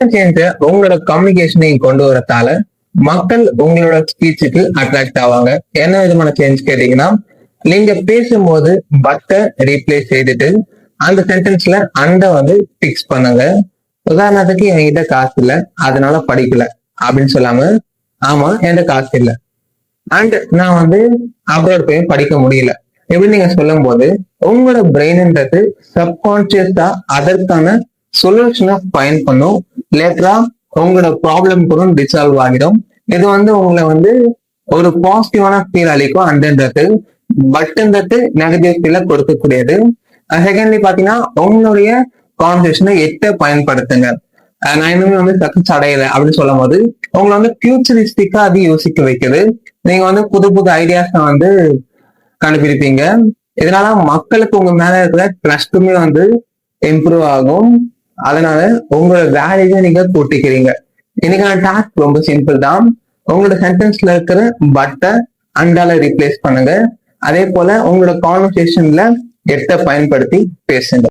சேஞ்ச உங்களோட கம்யூனிகேஷனையும் கொண்டு வரத்தால மக்கள் உங்களோட ஸ்பீச்சுக்கு அட்ராக்ட் ஆவாங்க. என்ன விதமான சேஞ்ச் கேட்டீங்கன்னா, நீங்க பேசும்போது பட்டை ரீப்ளேஸ் செய்துட்டு அந்த சென்டென்ஸ்ல அண்ட வந்து பிக்ஸ் பண்ணுங்க. உதாரணத்துக்கு என்கிட்ட காசு இல்ல அதனால படிக்கல அப்படின்னு சொல்லாம, ஆமா என்கிட்ட காசு இல்ல அண்ட் நான் வந்து அப்ராட் போய் படிக்க முடியல எப்படி நீங்க சொல்லும் போது உங்களோட பிரெயின்ன்றது சப்கான்சியஸா அதற்கான சொல்யூஷனை ஃபைண்ட் பண்ணும். லேட்டரா உங்களோட ப்ராப்ளம் கூட டிசால்வ் ஆகிடும். இது வந்து உங்களை வந்து ஒரு பாசிட்டிவான ஃபீல் அளிக்கும். அண்டன்றது பட்ன்றது நெகட்டிவ் ஃபீல கொடுக்கக்கூடியது. செகண்ட்லி பாத்தீங்கன்னா உங்களுடைய கான்வர்சேஷனை பயன்படுத்துங்க. நான் இன்னுமே வந்து சக்சஸ் அடையல அப்படின்னு சொல்லும் போது உங்களை வந்து ஃபியூச்சரிஸ்டிக்கா அது யோசிக்க வைக்குது. நீங்க வந்து புது புது ஐடியாஸ் வந்து கண்டுபிடிப்பீங்க. இதனால மக்களுக்கு உங்க மேல இருக்கிற ட்ரஸ்ட்டுமே வந்து இம்ப்ரூவ் ஆகும். அதனால உங்களோட வேலையை நீங்க கூட்டிக்கிறீங்க. இன்னைக்கான டாஸ்க் ரொம்ப சிம்பிள் தான். உங்களோட சென்டென்ஸ்ல இருக்கிற பட்டை அண்டால ரீப்ளேஸ் பண்ணுங்க. அதே போல உங்களோட கான்வர்சேஷன்ல பயன்படுத்தி பேசுங்க.